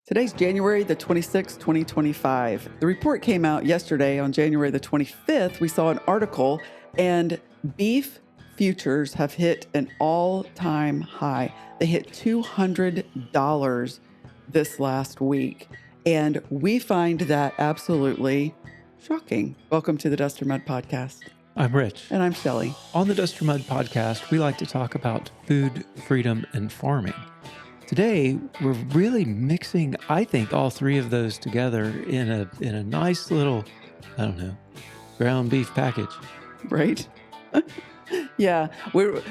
Today's January the 26th, 2025. The report came out yesterday on January the 25th. We saw an article, and beef futures have hit an all-time high. They hit $200 this last week, and we find that absolutely shocking. Welcome to the Dustermud podcast. I'm Rich. And I'm Shelley. On the Dustermud podcast, we like to talk about food, freedom, and farming. Today, we're really mixing, I think, all three of those together in a nice little, ground beef package. Right? Yeah, we're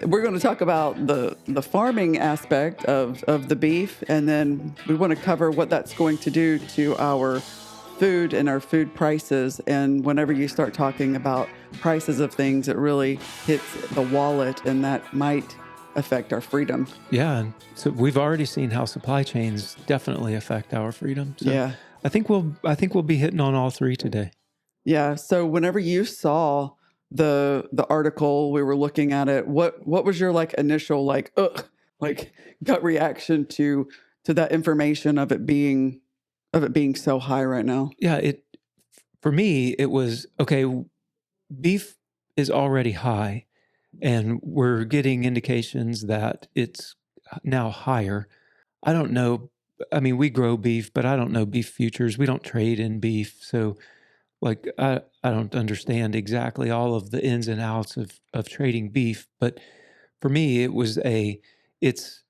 going to talk about the farming aspect of the beef, and then we want to cover what that's going to do to our food and our food prices. And whenever you start talking about prices of things, it really hits the wallet, and that might affect our freedom. Yeah, and so we've already seen how supply chains definitely affect our freedom. So yeah, I think we'll be hitting on all three today. Yeah. So whenever you saw the article, we were looking at it. What was your initial gut reaction to that information of it being so high right now? Yeah, for me it was okay. Beef is already high, and we're getting indications that it's now higher. I don't know. I mean, we grow beef, but I don't know beef futures. We don't trade in beef. So I don't understand exactly all of the ins and outs of trading beef. But for me, it's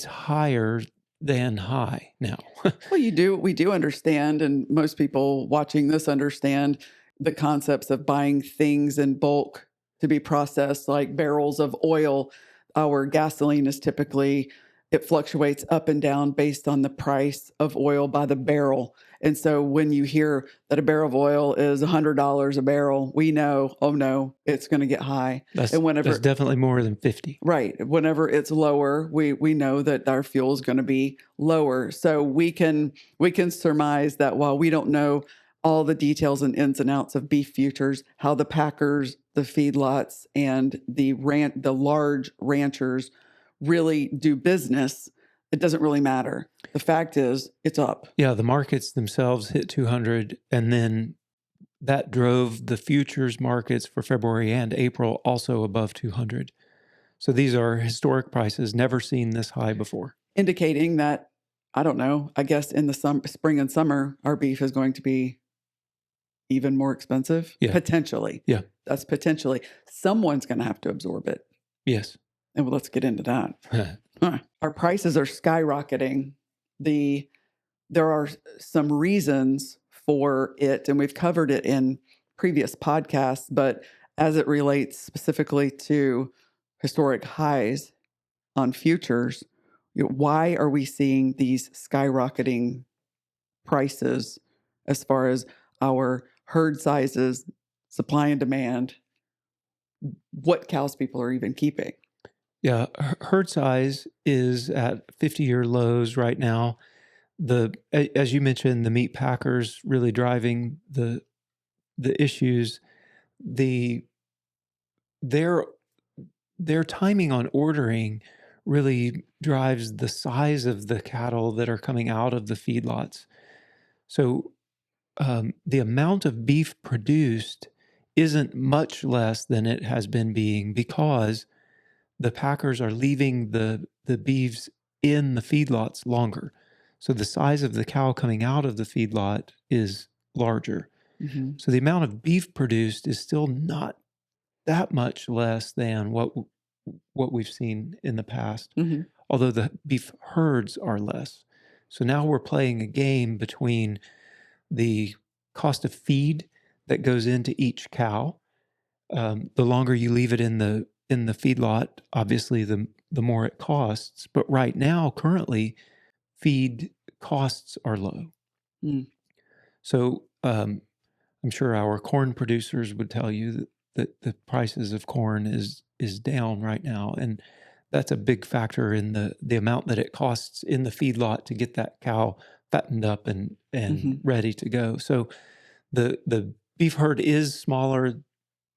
higher than high now. Well, we do understand, and most people watching this understand the concepts of buying things in bulk to be processed, like barrels of oil. Our gasoline is typically, it fluctuates up and down based on the price of oil by the barrel. And so when you hear that a barrel of oil is $100 a barrel, we know, oh no, it's going to get high. That's definitely more than 50. Right. Whenever it's lower, we know that our fuel is going to be lower. So we can surmise that while we don't know all the details and ins and outs of beef futures, how the packers, the feedlots, and the large ranchers really do business, it doesn't really matter. The fact is, it's up. Yeah, the markets themselves hit 200, and then that drove the futures markets for February and April also above 200. So these are historic prices, never seen this high before. Indicating that, I don't know, I guess in the spring and summer, our beef is going to be even more expensive? Yeah. Potentially. Yeah. That's potentially. Someone's going to have to absorb it. Yes. And well, let's get into that. Our prices are skyrocketing. There are some reasons for it, and we've covered it in previous podcasts, but as it relates specifically to historic highs on futures, why are we seeing these skyrocketing prices as far as our herd sizes, supply and demand, what cows people are even keeping? Yeah, herd size is at 50-year lows right now. As you mentioned, the meat packers really driving the issues. Their timing on ordering really drives the size of the cattle that are coming out of the feedlots. So the amount of beef produced isn't much less than it has been being, because the packers are leaving the beeves in the feedlots longer. So the size of the cow coming out of the feedlot is larger. Mm-hmm. So the amount of beef produced is still not that much less than what we've seen in the past, Mm-hmm. although the beef herds are less. So now we're playing a game between the cost of feed that goes into each cow. The longer you leave it in the feedlot, obviously the more it costs. But right now, currently, feed costs are low. Mm. So I'm sure our corn producers would tell you that the prices of corn is down right now, and that's a big factor in the amount that it costs in the feedlot to get that cow fattened up and Mm-hmm. ready to go. So the beef herd is smaller,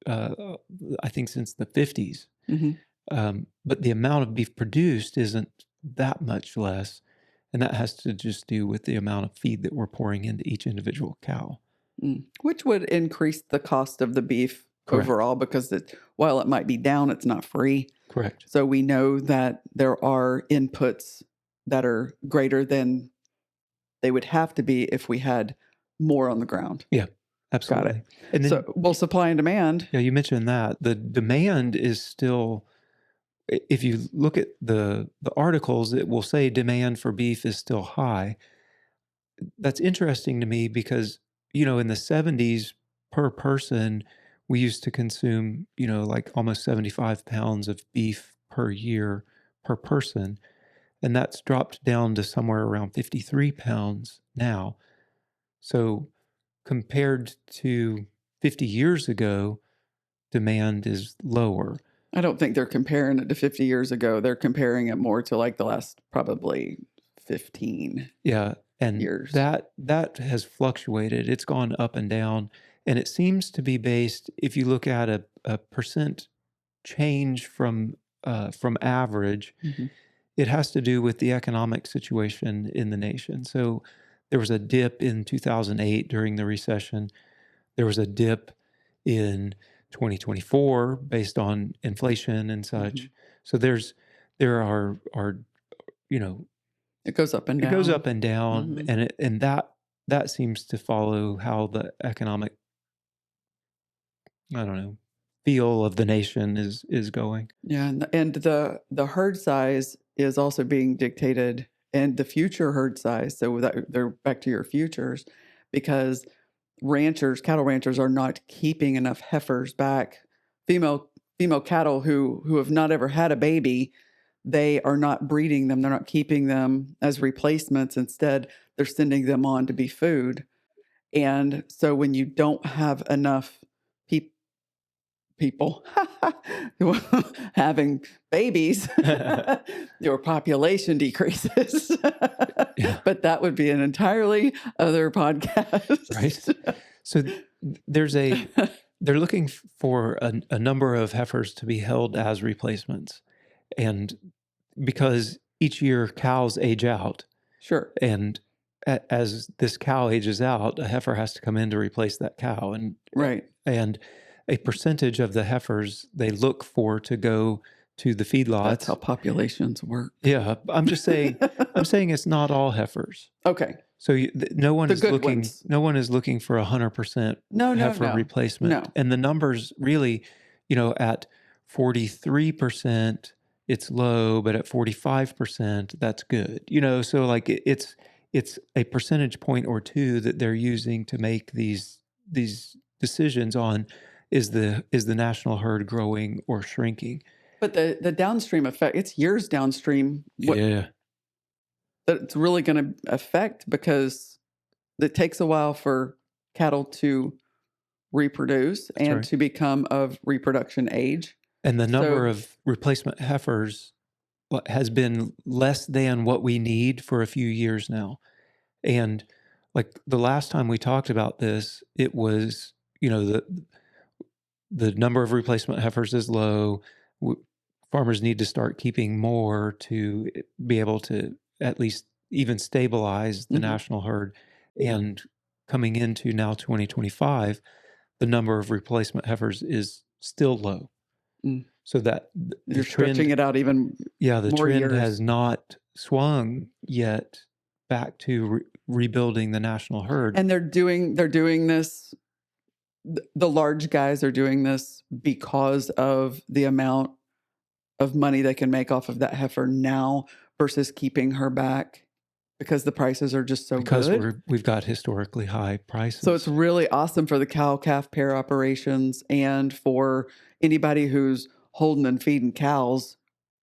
I think, since the 50s. Mm-hmm. But the amount of beef produced isn't that much less. And that has to just do with the amount of feed that we're pouring into each individual cow. Which would increase the cost of the beef Correct. overall, because while it might be down, it's not free. Correct. So we know that there are inputs that are greater than they would have to be if we had more on the ground. Yeah, absolutely. Got it. And then, So, supply and demand. Yeah, you mentioned that. The demand is still, if you look at the articles, it will say demand for beef is still high. That's interesting to me because, in the 70s per person, we used to consume, like almost 75 pounds of beef per year per person. And that's dropped down to somewhere around 53 pounds now. So compared to 50 years ago, demand is lower. I don't think they're comparing it to 50 years ago. They're comparing it more to like the last probably 15 years. That has fluctuated. It's gone up and down. And it seems to be based, if you look at a percent change from average, it has to do with the economic situation in the nation. So there was a dip in 2008 during the recession. There was a dip in 2024 based on inflation and such. So there are it goes up and down. It goes up and down, and that seems to follow how the economic, feel of the nation is going. Yeah, and the herd size is also being dictated, and the future herd size. So they're back to your futures, because cattle ranchers are not keeping enough heifers back. Female cattle who have not ever had a baby, they are not breeding them. They're not keeping them as replacements. Instead, they're sending them on to be food. And so when you don't have enough people having babies, your population decreases. But that would be an entirely other podcast. Right. So they're looking for a number of heifers to be held as replacements. And because each year cows age out. Sure. And as this cow ages out, a heifer has to come in to replace that cow. And right. And a percentage of the heifers they look for to go to the feedlots. That's how populations work. Yeah, I'm saying it's not all heifers. Okay. So no one is looking. Ones. No one is looking for 100% heifer replacement. No. And the numbers really, at 43%, it's low, but at 45%, that's good. So like it's a percentage point or two that they're using to make these decisions on. Is the national herd growing or shrinking? But the downstream effect, it's years downstream. That it's really going to affect, because it takes a while for cattle to reproduce and to become of reproduction age. And the number of replacement heifers has been less than what we need for a few years now. And like the last time we talked about this, it was, the number of replacement heifers is low. Farmers need to start keeping more to be able to at least even stabilize the national herd. And coming into now 2025, the number of replacement heifers is still low. So that you're stretching it out even the more trend years. has not swung yet back to rebuilding the national herd. And they're doing this. The large guys are doing this because of the amount of money they can make off of that heifer now versus keeping her back, because the prices are just good. Because we've got historically high prices. So it's really awesome for the cow-calf pair operations, and for anybody who's holding and feeding cows.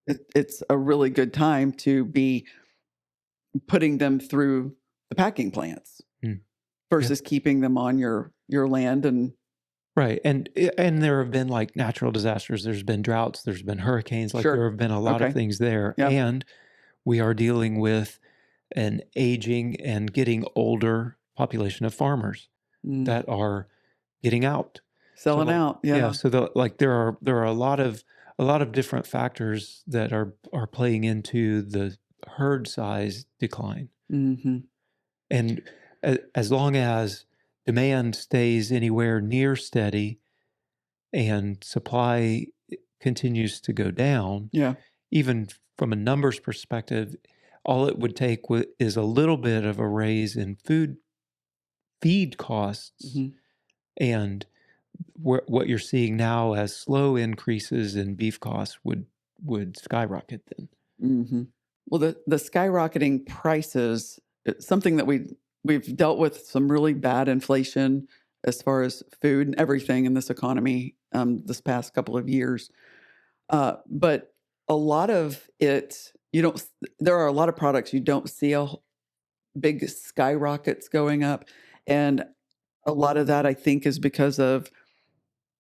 It's a really good time to be putting them through the packing plants versus keeping them on your land. And right. And there have been like natural disasters. There's been droughts. There's been hurricanes. There have been a lot of things there. Yep. And we are dealing with an aging and getting older population of farmers that are getting out. Selling out. Yeah. Yeah. So there are a lot of different factors that are playing into the herd size decline. Mm-hmm. And as long as demand stays anywhere near steady and supply continues to go down, Yeah. even from a numbers perspective, all it would take is a little bit of a raise in feed costs, Mm-hmm. and what you're seeing now as slow increases in beef costs would skyrocket then. Mm-hmm. Well, the skyrocketing prices, it's something that we've dealt with some really bad inflation as far as food and everything in this economy this past couple of years. But a lot of it, you don't. There are a lot of products you don't see big skyrockets going up, and a lot of that I think is because of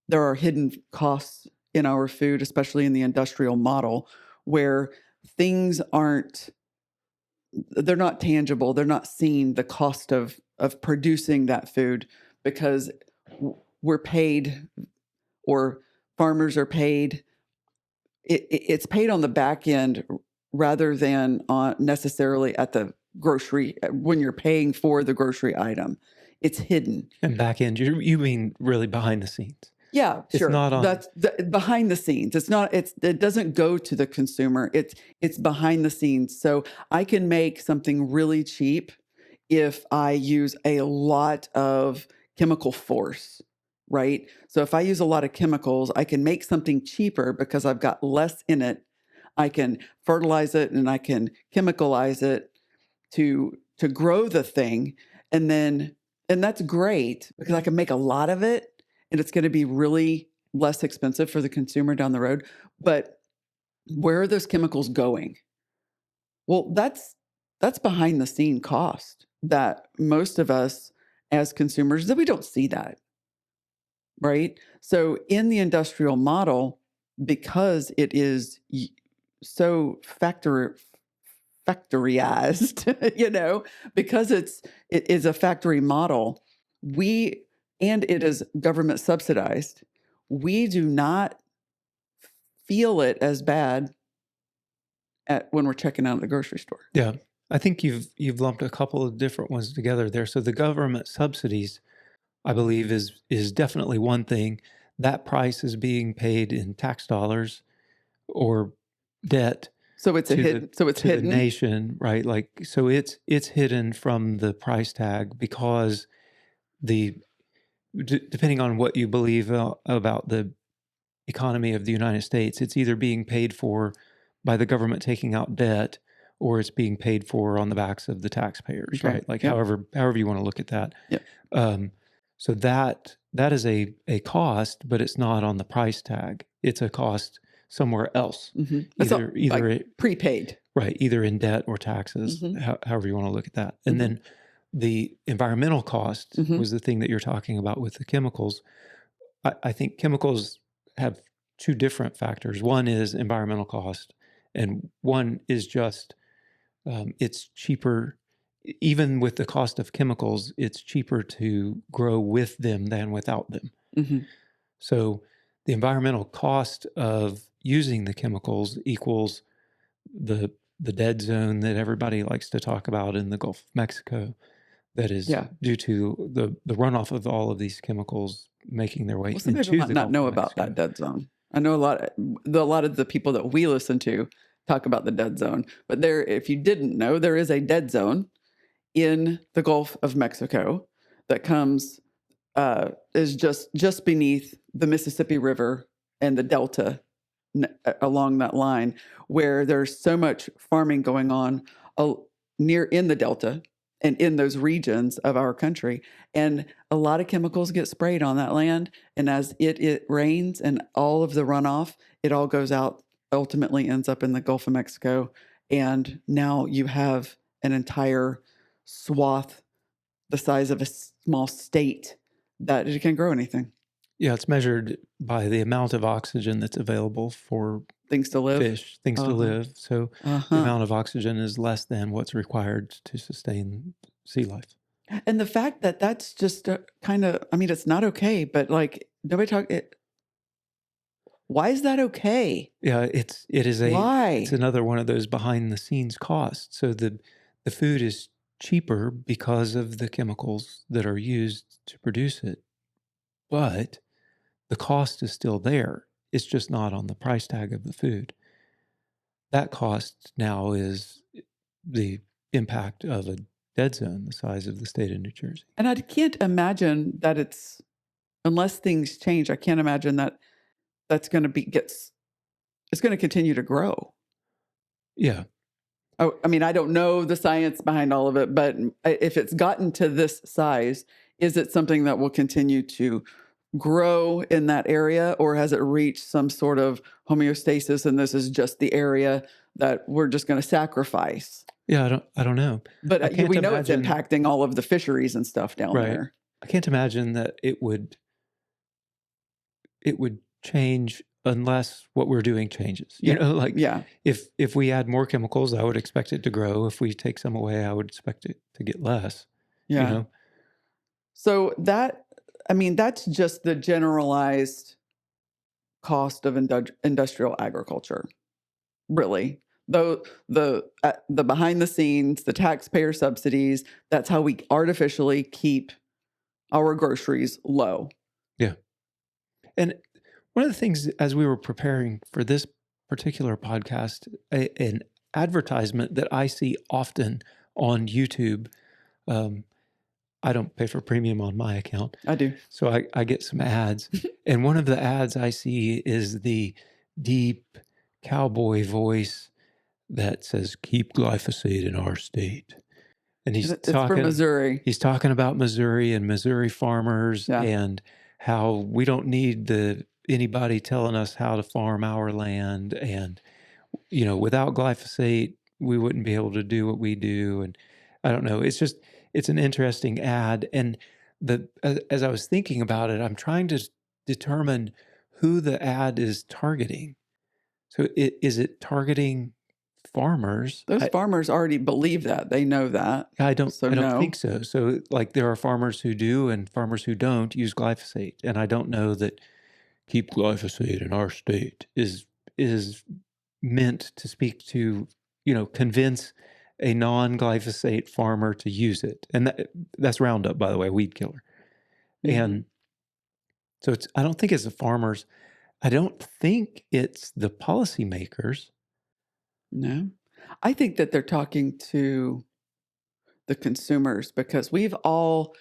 there are hidden costs in our food, especially in the industrial model, where things aren't they're not tangible, they're not seen, the cost of producing that food, because we're paid, or farmers are paid, it's paid on the back end rather than on necessarily at the grocery when you're paying for the grocery item. It's hidden. And back end, you mean really behind the scenes? Yeah, It's sure. not on. That's behind the scenes. It's not. It doesn't go to the consumer. It's behind the scenes. So I can make something really cheap if I use a lot of chemical force, right? So if I use a lot of chemicals, I can make something cheaper because I've got less in it. I can fertilize it and I can chemicalize it to grow the thing, and that's great because I can make a lot of it and it's going to be really less expensive for the consumer down the road. But where are those chemicals going? Well, that's behind the scene cost that most of us as consumers, that we don't see that, right? So in the industrial model, because it is so factoryized, because it is a factory model, and it is government subsidized, we do not feel it as bad when we're checking out at the grocery store. Yeah, I think you've lumped a couple of different ones together there. So the government subsidies, I believe, is definitely one thing. That price is being paid in tax dollars or debt So it's to the hidden. nation, right? Like, so it's hidden from the price tag because depending on what you believe about the economy of the United States, it's either being paid for by the government taking out debt, or it's being paid for on the backs of the taxpayers, Okay. right? Like Yep. however you want to look at that. Yep. So that is a cost, but it's not on the price tag. It's a cost somewhere else. Mm-hmm. Either like prepaid. Right, either in debt or taxes, Mm-hmm. however you want to look at that. And Mm-hmm. then the environmental cost Mm-hmm. was the thing that you're talking about with the chemicals. I think chemicals have two different factors. One is environmental cost, and one is just it's cheaper. Even with the cost of chemicals, it's cheaper to grow with them than without them. Mm-hmm. So the environmental cost of using the chemicals equals the dead zone that everybody likes to talk about in the Gulf of Mexico, that is due to the runoff of all of these chemicals making their way Well, some into people might the not Gulf know of about Mexico. that dead zone. I know a lot of the people that we listen to talk about the dead zone, but if you didn't know, there is a dead zone in the Gulf of Mexico that is just beneath the Mississippi River and the Delta along that line, where there's so much farming going on near in the Delta and in those regions of our country. And a lot of chemicals get sprayed on that land. And as it rains and all of the runoff, it all goes out, ultimately ends up in the Gulf of Mexico. And now you have an entire swath the size of a small state that it can grow anything. Yeah, it's measured by the amount of oxygen that's available for Things to live. fish, things to live. So the amount of oxygen is less than what's required to sustain sea life. And the fact that that's just kind of, I mean, it's not okay, but like nobody talk it. Why is that okay? Yeah, it's Why? another one of those behind the scenes costs. So the food is cheaper because of the chemicals that are used to produce it, but the cost is still there. It's just not on the price tag of the food. That cost now is the impact of a dead zone the size of the state of New Jersey. And I can't imagine that unless things change, I can't imagine that that's going to it's going to continue to grow. Yeah. Oh, I mean, I don't know the science behind all of it, but if it's gotten to this size, is it something that will continue to grow in that area, or has it reached some sort of homeostasis and this is just the area that we're just going to sacrifice? Yeah, I don't know. But I can't we know it's imagine, impacting all of the fisheries and stuff down right. there. I can't imagine that it would change unless what we're doing changes. You know, like Yeah. if we add more chemicals, I would expect it to grow. If we take some away, I would expect it to get less. Yeah. You know? So that's just the generalized cost of industrial agriculture, really. Though the behind the scenes, the taxpayer subsidies, that's how we artificially keep our groceries low. Yeah. And one of the things as we were preparing for this particular podcast, an advertisement that I see often on YouTube, I don't pay for premium on my account. I do. So I get some ads. And one of the ads I see is the deep cowboy voice that says, "Keep glyphosate in our state." And It's from Missouri. He's talking about Missouri and Missouri farmers Yeah. and how we don't need anybody telling us how to farm our land. And, you know, without glyphosate, we wouldn't be able to do what we do. And I don't know. It's an interesting ad. And as I was thinking about it, I'm trying to determine who the ad is targeting. So is it targeting farmers? Those farmers already believe that. They know that. I don't no. think so. So like there are farmers who do and farmers who don't use glyphosate. And I don't know that keep glyphosate in our state is meant to speak to, you know, convince a non-glyphosate farmer to use it. And that's Roundup, by the way, weed killer. Mhm. And so I don't think it's the farmers. I don't think it's the policymakers. No. I think that they're talking to the consumers because we've all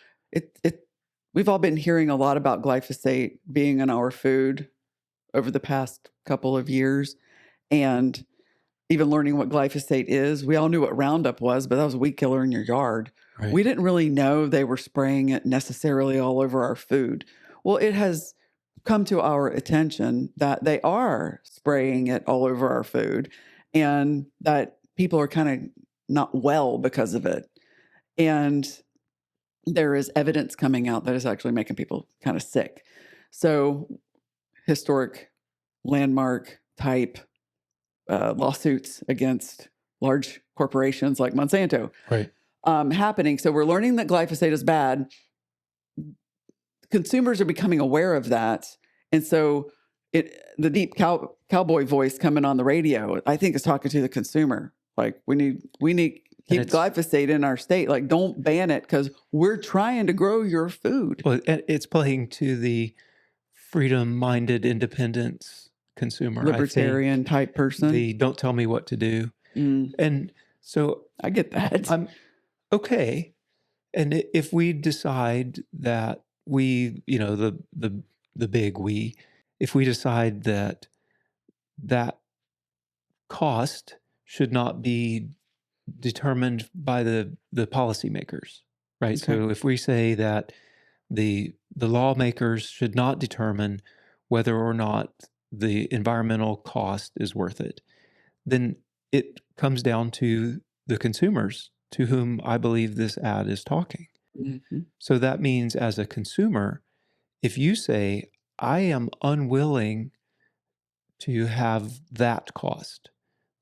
been hearing a lot about glyphosate being in our food over the past couple of years, and even learning what glyphosate is. We all knew what Roundup was, but that was a weed killer in your yard. Right. We didn't really know they were spraying it necessarily all over our food. Well, it has come to our attention that they are spraying it all over our food and that people are kind of not well because of it. And there is evidence coming out that is actually making people kind of sick. So historic landmark type lawsuits against large corporations like Monsanto Right. Happening. So we're learning that glyphosate is bad. Consumers are becoming aware of that. And so the deep cowboy voice coming on the radio, I think, is talking to the consumer. Like, we need keep glyphosate in our state. Like, don't ban it because we're trying to grow your food. Well, it's playing to the freedom-minded independence consumer, libertarian type person. The don't tell me what to do. And so I get that. I'm okay. And if we decide that we, you know, the big we, if we decide that cost should not be determined by the policymakers, right? Okay. So if we say that the lawmakers should not determine whether or not the environmental cost is worth it, then it comes down to the consumers to whom I believe this ad is talking. Mm-hmm. So that means as a consumer, if you say, I am unwilling to have that cost,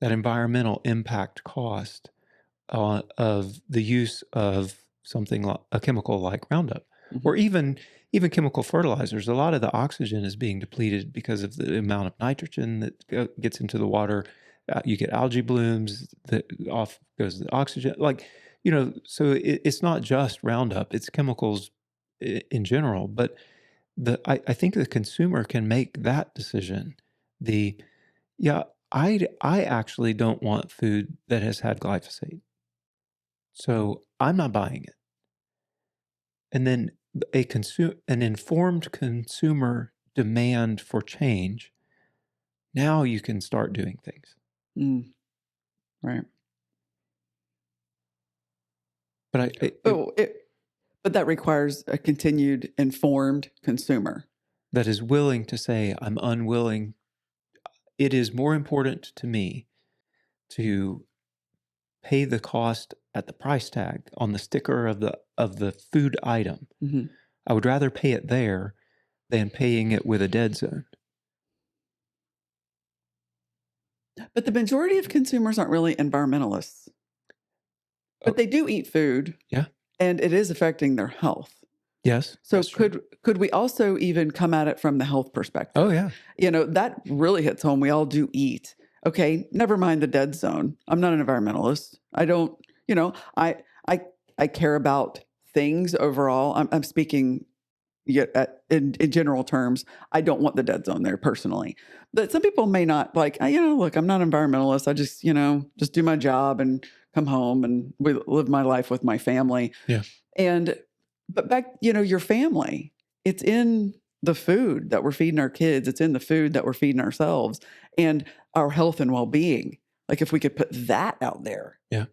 that environmental impact cost of the use of something like a chemical like Roundup, or even chemical fertilizers. A lot of the oxygen is being depleted because of the amount of nitrogen that gets into the water. You get algae blooms, that off goes the oxygen. Like, so it's not just Roundup, it's chemicals in general. But I think the consumer can make that decision. I actually don't want food that has had glyphosate, so I'm not buying it. And then an informed consumer demand for change. Now you can start doing things. Right. But but that requires a continued informed consumer that is willing to say, I'm unwilling. It is more important to me to pay the cost at the price tag on the sticker of the food item. Mm-hmm. I would rather pay it there than paying it with a dead zone. But the majority of consumers aren't really environmentalists. But they do eat food. Yeah. And it is affecting their health. Yes. So could we also even come at it from the health perspective? Oh, yeah. That really hits home. We all do eat. Okay, never mind the dead zone. I'm not an environmentalist. I don't, I care about things overall. I'm speaking in general terms. I don't want the dead zone there personally. But some people may not look, I'm not an environmentalist. I just, just do my job and come home and we live my life with my family. Yeah. But back, your family, it's in the food that we're feeding our kids. It's in the food that we're feeding ourselves and our health and well-being. Like if we could put that out there. Yeah.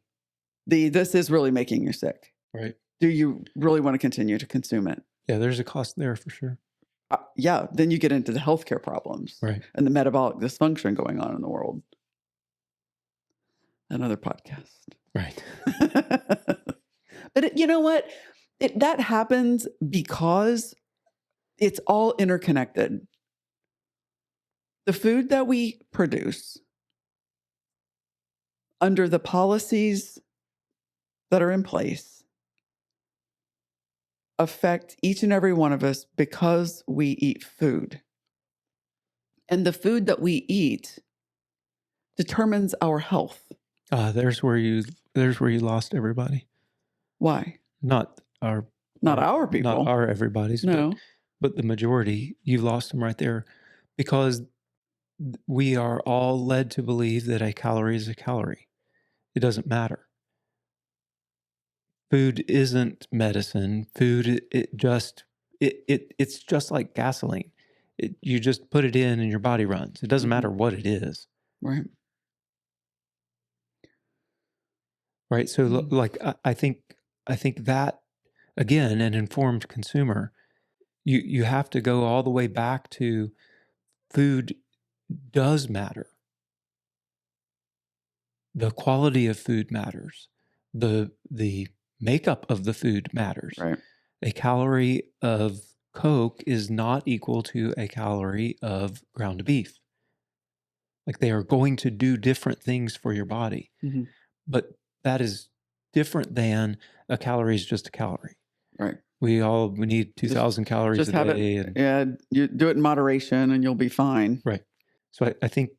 This is really making you sick. Right. Do you really want to continue to consume it? Yeah, there's a cost there for sure. Yeah. Then you get into the healthcare problems. Right. And the metabolic dysfunction going on in the world. Another podcast. Right. But you know what? That happens because it's all interconnected. The food that we produce under the policies that are in place affect each and every one of us because we eat food. And the food that we eat determines our health. There's where you lost everybody. Why? Not our people. Not our everybody's. No. But the majority, you lost them right there, because we are all led to believe that a calorie is a calorie. It doesn't matter. Food isn't medicine. Food, it's just like gasoline. You just put it in and your body runs. It doesn't matter what it is. Right. Right. So like, I think that, again, an informed consumer, you have to go all the way back to food does matter. The quality of food matters. The makeup of the food matters. Right. A calorie of Coke is not equal to a calorie of ground beef. Like, they are going to do different things for your body. Mm-hmm. But that is different than a calorie is just a calorie. Right. We need 2,000 calories a day. You do it in moderation and you'll be fine. Right. So I think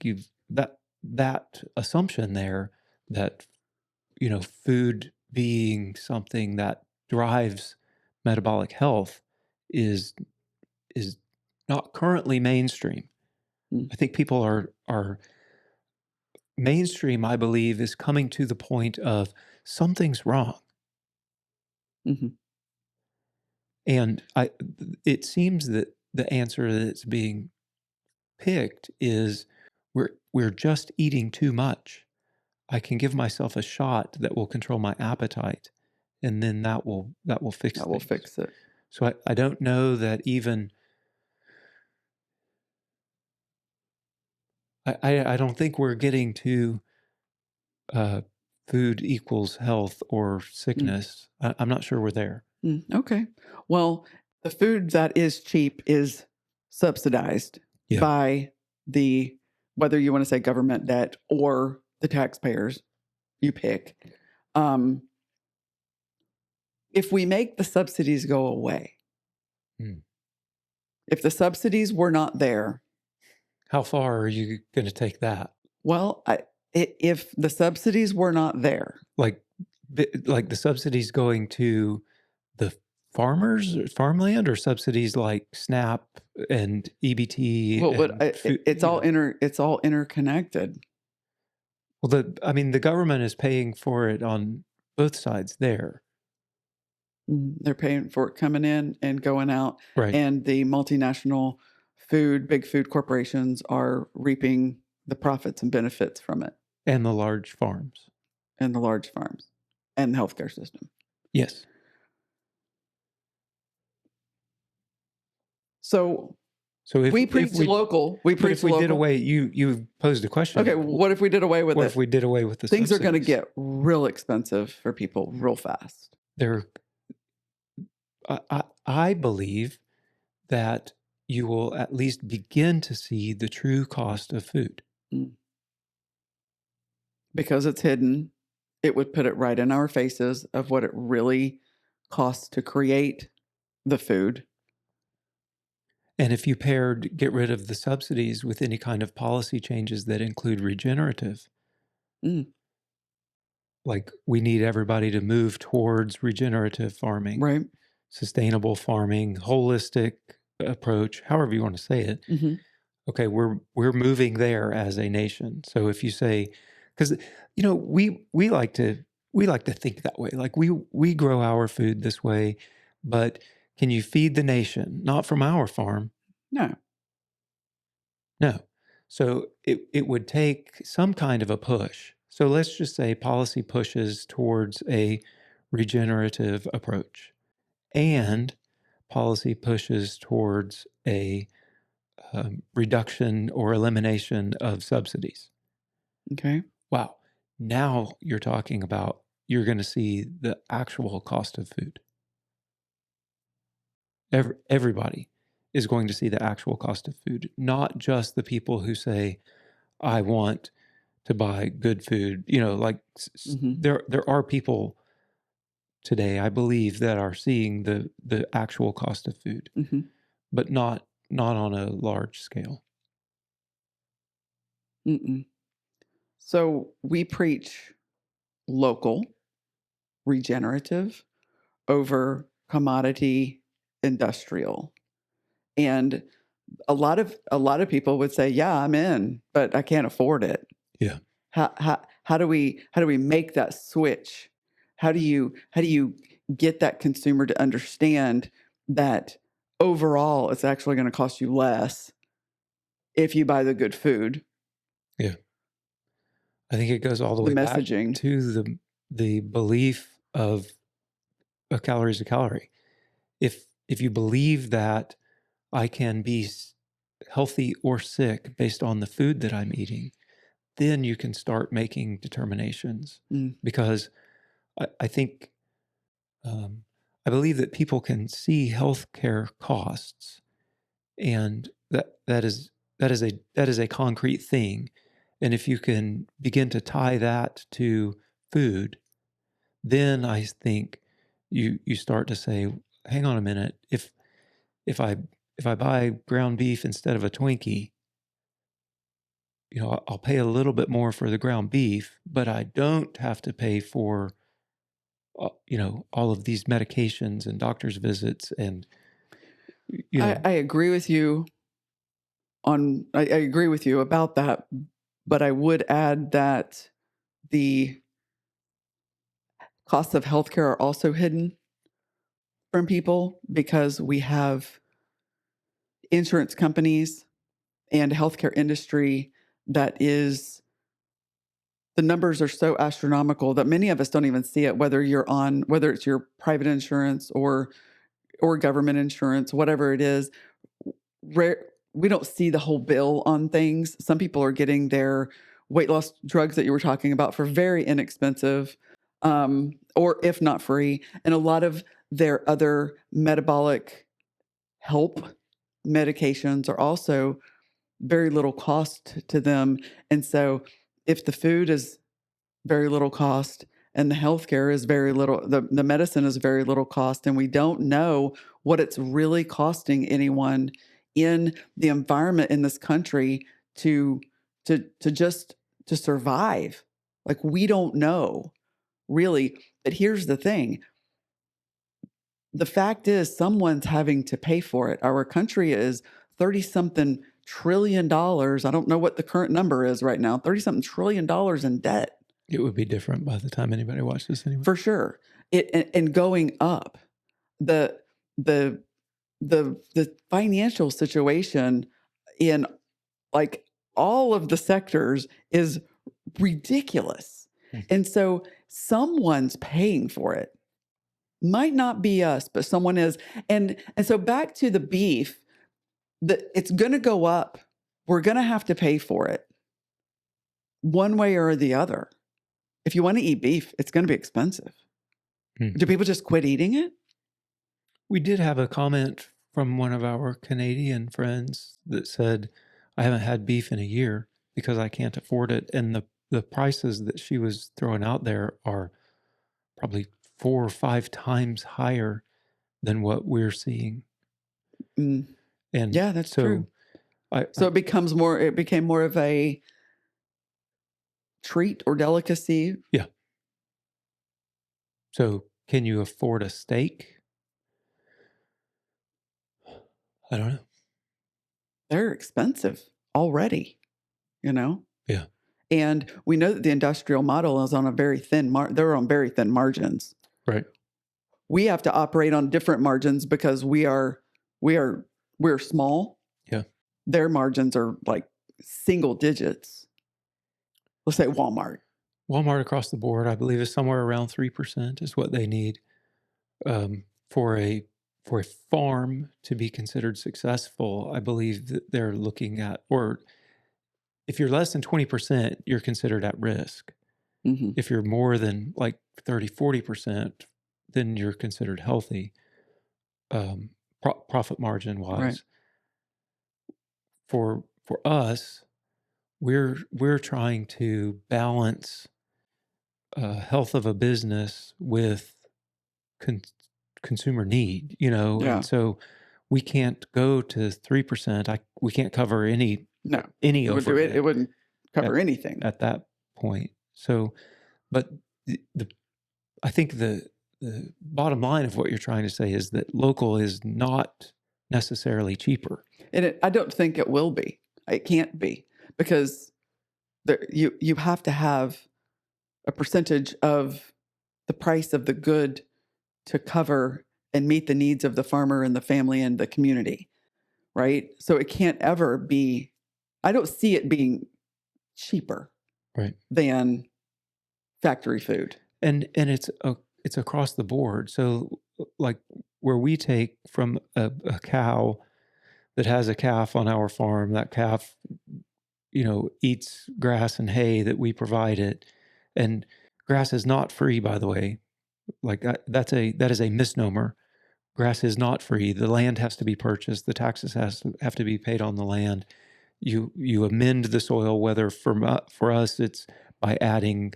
you've that assumption there, that food being something that drives metabolic health is not currently mainstream. I think people are mainstream, I believe, is coming to the point of something's wrong. Mm-hmm. And it seems that the answer that's being picked is we're just eating too much. I can give myself a shot that will control my appetite, and then that will fix that will fix it. So I don't know that even I don't think we're getting to food equals health or sickness. I'm not sure we're there. Okay. Well, the food that is cheap is subsidized by whether you want to say government debt or the taxpayers, you pick. if we make the subsidies go away, Hmm. if the subsidies were not there, How far are you going to take that? well, if the subsidies were not there, Like the subsidies going to the farmers or farmland, or subsidies like SNAP and EBT well, and food, it's all interconnected. well, the government is paying for it on both sides there. They're paying for it coming in and going out, Right. and the multinational big food corporations are reaping the profits and benefits from it, And the large farms. and the large farms and the healthcare system. Yes. So So we preach local. We but preach if we local. did away, you posed a question. Okay, what if we did away with What it? if we did away with the Things are going to subsidies? get real expensive for people real fast. I believe that you will at least begin to see the true cost of food. Because it's hidden, it would put it right in our faces of what it really costs to create the food. And if you get rid of the subsidies with any kind of policy changes that include regenerative, like we need everybody to move towards regenerative farming, Right. sustainable farming, holistic approach, however you want to say it. Mm-hmm. Okay, we're moving there as a nation. So if you say, because we like to think that way, like we grow our food this way, but can you feed the nation? Not from our farm. No. So it would take some kind of a push. So let's just say policy pushes towards a regenerative approach, and policy pushes towards a reduction or elimination of subsidies. Okay. Wow. Now you're talking about, you're going to see the actual cost of food. Everybody is going to see the actual cost of food, not just the people who say, I want to buy good food. There are people today, I believe, that are seeing the actual cost of food, but not on a large scale. So we preach local, regenerative over commodity industrial. And a lot of people would say, yeah, I'm in, but I can't afford it. Yeah. How do we make that switch? How do you get that consumer to understand that overall it's actually going to cost you less if you buy the good food? Yeah. I think it goes all the way messaging back to the belief of a calorie is a calorie. If you believe that I can be healthy or sick based on the food that I'm eating, then you can start making determinations. Because I think, I believe that people can see healthcare costs, and that is a concrete thing. And if you can begin to tie that to food, then I think you start to say, hang on a minute, if I buy ground beef instead of a Twinkie, I'll pay a little bit more for the ground beef, but I don't have to pay for all of these medications and doctor's visits. And I agree with you I agree with you about that, but I would add that the costs of healthcare are also hidden from people because we have insurance companies and healthcare industry that is, the numbers are so astronomical that many of us don't even see it, whether it's your private insurance or government insurance, whatever it is. We don't see the whole bill on things. Some people are getting their weight loss drugs that you were talking about for very inexpensive, or if not free. And a lot of their other metabolic help medications are also very little cost to them. And so if the food is very little cost and the healthcare is very little, the medicine is very little cost, and we don't know what it's really costing anyone in the environment in this country to just to survive. Like, we don't know really. But here's the thing. The fact is, someone's having to pay for it. Our country is 30 something trillion dollars. I don't know what the current number is right now. 30 something trillion dollars in debt. It would be different by the time anybody watched this anyway. For sure. And going up. The financial situation in like all of the sectors is ridiculous. And so someone's paying for it. Might not be us, but someone is. And so back to the beef, it's going to go up. We're going to have to pay for it one way or the other. If you want to eat beef, it's going to be expensive. Do people just quit eating it? We did have a comment from one of our Canadian friends that said, I haven't had beef in a year because I can't afford it. And the prices that she was throwing out there are probably 4 or 5 times higher than what we're seeing. And yeah, that's so true. So it became more of a treat or delicacy. Yeah. So can you afford a steak? I don't know. They're expensive already, Yeah. And we know that the industrial model is on a very thin they're on very thin margins. Right. We have to operate on different margins because we're small. Yeah. Their margins are like single digits. Let's say Walmart. Walmart across the board, I believe, is somewhere around 3% is what they need for a farm to be considered successful. I believe that they're looking at, or if you're less than 20%, you're considered at risk. Mm-hmm. If you're more than like 30, 40%, then you're considered healthy, profit margin wise. Right. For us, we're trying to balance health of a business with consumer need, Yeah. and so we can't go to 3%. We can't cover any overhead. It wouldn't cover anything at that point. So, but I think the bottom line of what you're trying to say is that local is not necessarily cheaper. And I don't think it will be. It can't be, because you have to have a percentage of the price of the good to cover and meet the needs of the farmer and the family and the community, right? So it can't ever be, I don't see it being cheaper, right, than factory food. And it's across the board. So like where we take from a cow that has a calf on our farm, that calf, eats grass and hay that we provide it. And grass is not free, by the way. Like that is a misnomer. Grass is not free. The land has to be purchased. The taxes have to be paid on the land. You amend the soil, whether for us it's by adding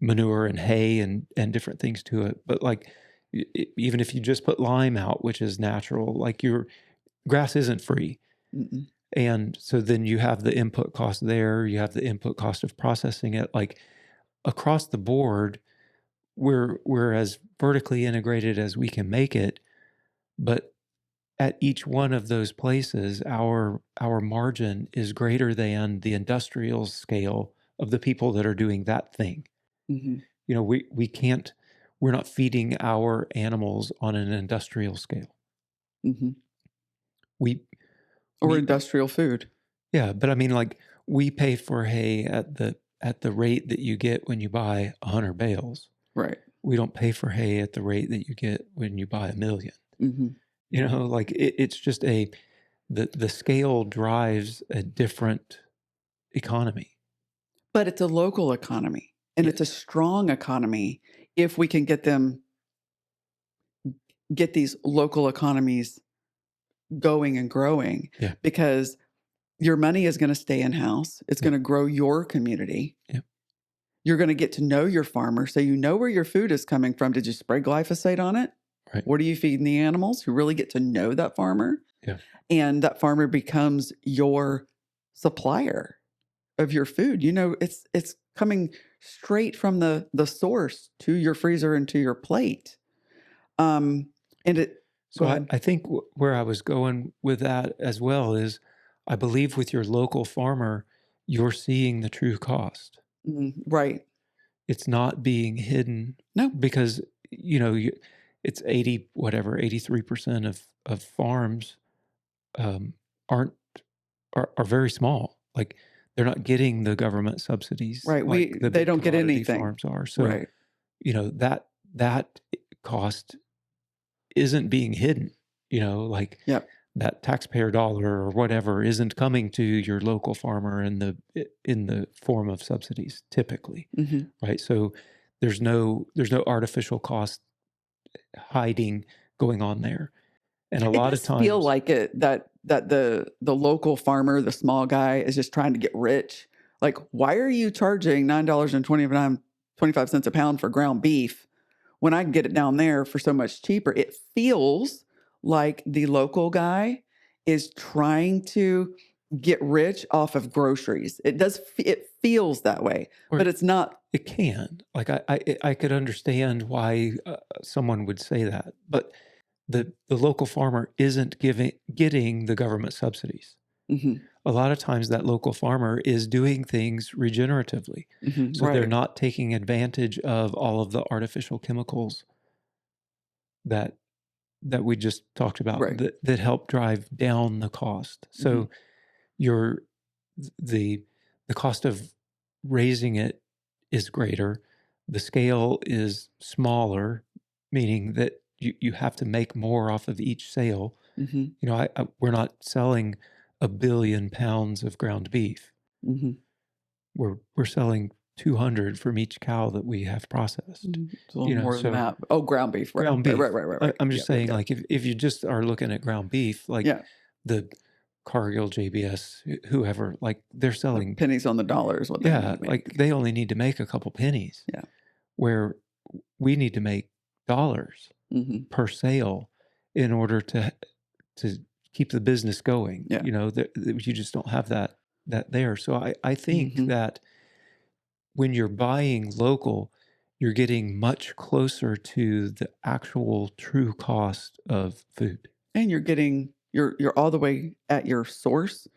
manure and hay and different things to it. But like even if you just put lime out, which is natural, like your grass isn't free. Mm-mm. And so then you have the input cost there. You have the input cost of processing it. Like across the board, we're as vertically integrated as we can make it. But at each one of those places, our margin is greater than the industrial scale of the people that are doing that thing. Mm-hmm. We're not feeding our animals on an industrial scale. Mm-hmm. Industrial food. Yeah, but I mean, like we pay for hay at the rate that you get when you buy 100 bales. Right. We don't pay for hay at the rate that you get when you buy 1 million. Mm-hmm. Like it's just the scale drives a different economy. But it's a local economy, and it's a strong economy if we can get these local economies going and growing. Yeah. Because your money is going to stay in house. It's going to grow your community. Yeah. You're going to get to know your farmer, so you know where your food is coming from. Did you spray glyphosate on it? Right. What are you feeding the animals? You really get to know that farmer. Yeah. And that farmer becomes your supplier of your food. You know, it's coming straight from the source to your freezer and to your plate. And it So go ahead. I think where I was going with that as well is I believe with your local farmer, you're seeing the true cost. Right. It's not being hidden No. because, it's 83% of farms aren't are very small. Like they're not getting the government subsidies Right. like the They big don't get commodity anything. farms are. So, Right. That cost isn't being hidden, like Yep. that taxpayer dollar or whatever isn't coming to your local farmer in the form of subsidies typically, right? So there's no artificial cost hiding going on there. And a It lot of does feel times, like it that the local farmer, the small guy, is just trying to get rich. Like, why are you charging $9.25 a pound for ground beef when I can get it down there for so much cheaper? It feels like the local guy is trying to get rich off of groceries. It feels that way, or but it's not. it can, like I could understand why someone would say that, but the local farmer isn't getting the government subsidies. Mhm, A lot of times that local farmer is doing things regeneratively. So they're right. not taking advantage of all of the artificial chemicals that we just talked about Right. that help drive down the cost. So your the cost of raising it is greater. The scale is smaller, meaning that you have to make more off of each sale. Mhm, We're not selling 1 billion pounds of ground beef. mhm. We're selling 200 from each cow that we have processed. It's a little more than So that. Oh, ground beef. Right. ground Right. beef. Right. Right. Right. Right. I'm Yeah. just saying, Yeah. like if you just are looking at ground beef, like Yeah. the Cargill, JBS, whoever, like they're selling, Pennies on the dollar is what they need yeah, to make. like they only need to make a couple pennies. Yeah. Where we need to make dollars Mhm. per sale in order to keep the business going. Yeah. You just don't have that there. So I think Mhm. that when you're buying local, you're getting much closer to the actual true cost of food. And you're all the way at your source.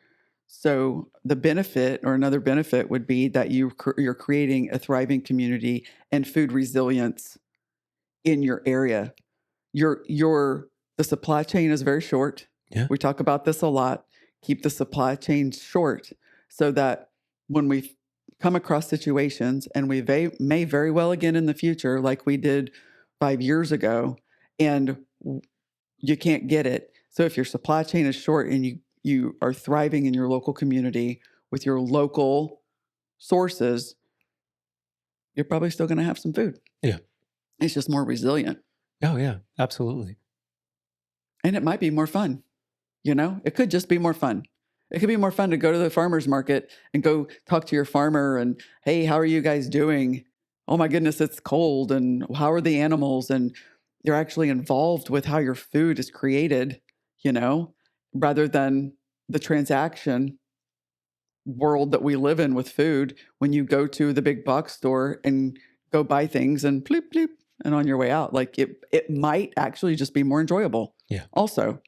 So the benefit or another benefit would be that you're creating a thriving community and food resilience in your area. The supply chain is very short. Yeah. We talk about this a lot. Keep the supply chain short so that when we come across situations, and we may very well again in the future, like we did 5 years ago, and you can't get it. So if your supply chain is short and you are thriving in your local community with your local sources, you're probably still going to have some food. Yeah. It's just more resilient. Oh yeah, absolutely. And it might be more fun. It could just be more fun. It could be more fun to go to the farmer's market and go talk to your farmer and, hey, how are you guys doing? Oh my goodness, it's cold. And how are the animals? And you're actually involved with how your food is created, rather than the transaction world that we live in with food. When you go to the big box store and go buy things and bleep, bleep, and on your way out, like it might actually just be more enjoyable. Yeah. Also,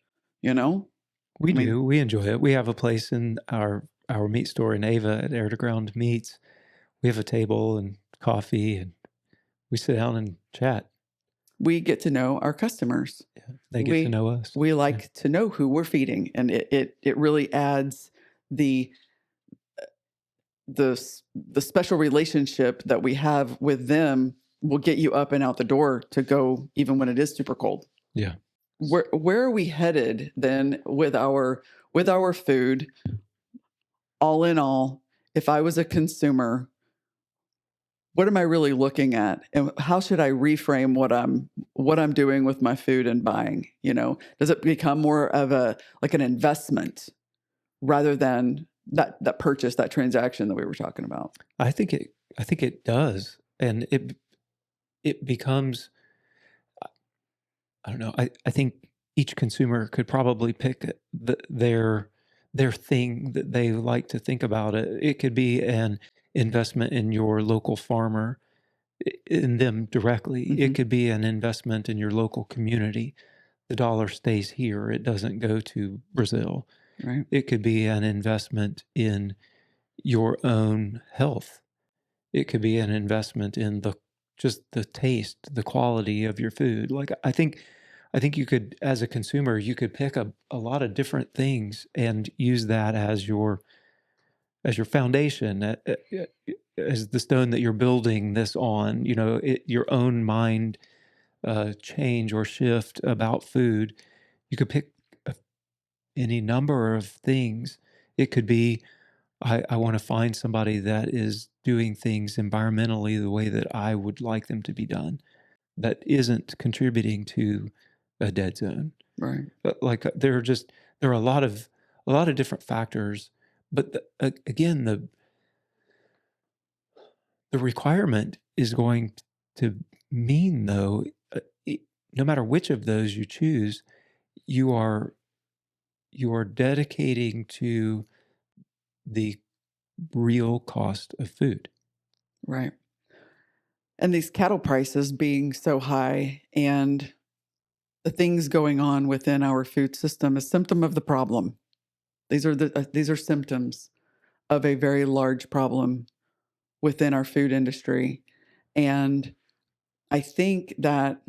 We enjoy it. We have a place in our meat store in Ava at Air to Ground Meats. We have a table and coffee, and we sit down and chat. we get to know our customers. Yeah. They get to know us. We like to know who we're feeding, and it really adds the special relationship that we have with them will get you up and out the door to go even when it is super cold. Yeah. Where are we headed then with our food? All in all, if I was a consumer, what am I really looking at, and how should I reframe what I'm doing with my food and buying? Does it become more of an investment rather than that purchase, that transaction that we were talking about? I think I think it does, and it becomes, I don't know. I think each consumer could probably pick their thing that they like to think about it. It could be an investment in your local farmer, in them directly. It Hmm. could be an investment in your local community. The dollar stays here; it doesn't go to Brazil. Right. It could be an investment in your own health. It could be an investment in just the taste, the quality of your food. Like I think you could, as a consumer, you could pick a lot of different things and use that as your foundation, as the stone that you're building this on. Your own mind change or shift about food. You could pick a- any number of things. It could be, I want to find somebody that is doing things environmentally the way that I would like them to be done, that isn't contributing to a dead zone. Right. But there are a lot of different factors, but again, the requirement is going to mean, though, no matter which of those you choose, you are dedicating to the real cost of food. Right. And these cattle prices being so high and the things going on within our food system is symptom of the problem. These are symptoms of a very large problem within our food industry. And I think that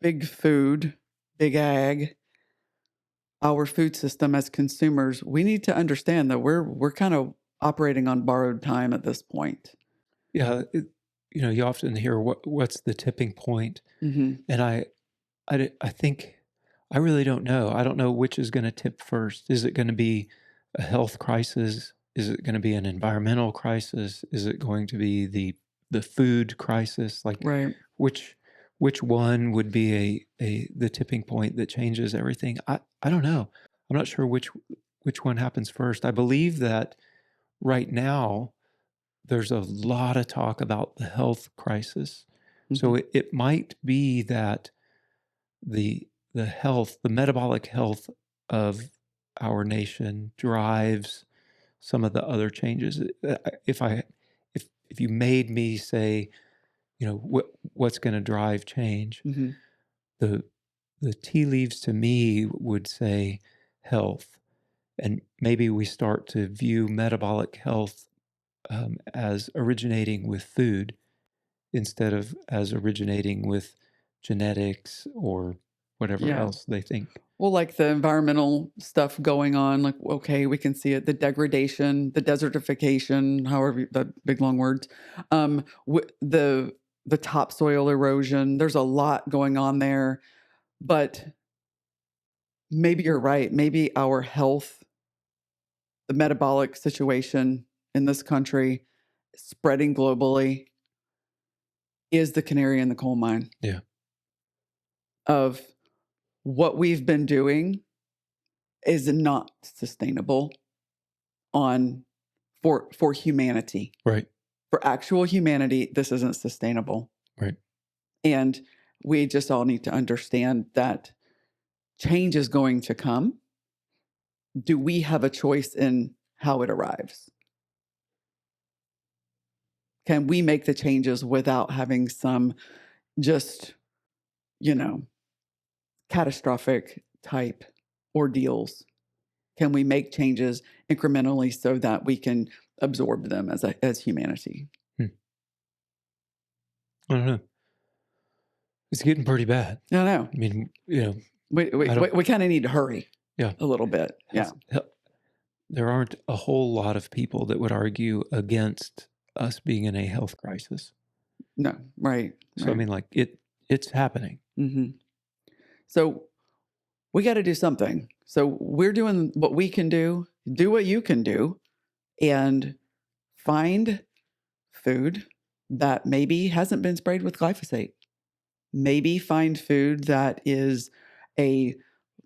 big food, big ag, our food system as consumers, we need to understand that we're kind of operating on borrowed time at this point. Yeah, you often hear what's the tipping point, Hmm. and I think I really don't know. I don't know which is going to tip first. Is it going to be a health crisis? Is it going to be an environmental crisis? Is it going to be the food crisis? Like Right. which one would be the tipping point that changes everything? I don't know. I'm not sure which one happens first. I believe that right now there's a lot of talk about the health crisis. So Hmm. it might be that the metabolic health of our nation drives some of the other changes. If you made me say, what's going to drive change, Hmm. the the tea leaves to me would say health, and maybe we start to view metabolic health as originating with food instead of as originating with genetics or whatever Yeah. else they think. Well, like the environmental stuff going on, like, okay, we can see it, the degradation, the desertification, the big long words, the topsoil erosion. There's a lot going on there, but maybe you're right. Maybe our health, the metabolic situation in this country, spreading globally, is the canary in the coal mine Yeah. of what we've been doing is not sustainable on for humanity. Right. For actual humanity, this isn't sustainable. Right. And we just all need to understand that change is going to come. Do we have a choice in how it arrives? Can we make the changes without having some just, you know, catastrophic type ordeals? Can we make changes incrementally so that we can absorb them as humanity? Hmm. I don't know. It's getting pretty bad. I don't know. I mean, We I don't. we kind of need to hurry Yeah. a little bit. Yeah. There aren't a whole lot of people that would argue against us being in a health crisis. No. Right. So I Right. mean, like it's happening. Hmm. So we got to do something. So we're doing what we can do. Do what you can do, and find food that maybe hasn't been sprayed with glyphosate. Maybe find food that is a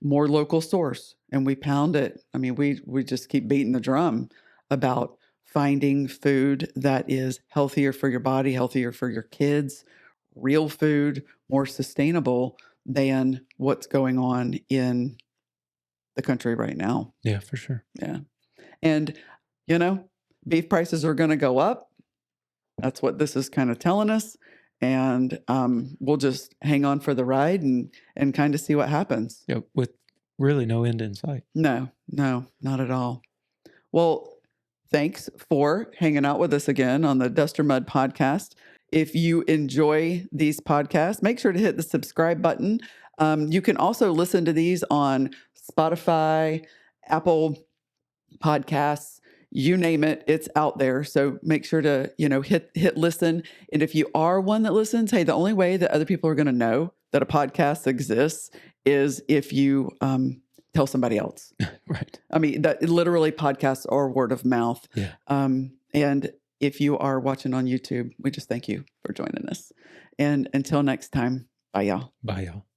more local source, and we pound it. I mean, we just keep beating the drum about finding food that is healthier for your body, healthier for your kids, real food, more sustainable than what's going on in the country right now. Yeah, for sure. Yeah. And, beef prices are going to go up. That's what this is kind of telling us. And we'll just hang on for the ride and kind of see what happens. Yeah, with really no end in sight. No, not at all. Well, thanks for hanging out with us again on the Dustermud podcast. If you enjoy these podcasts, make sure to hit the subscribe button. You can also listen to these on Spotify, Apple Podcasts, you name it, it's out there. So make sure to, hit listen. And if you are one that listens, hey, the only way that other people are going to know that a podcast exists is if you tell somebody else. Right. I mean, that literally podcasts are word of mouth. Yeah. And if you are watching on YouTube, we just thank you for joining us. And until next time, bye y'all. Bye, y'all.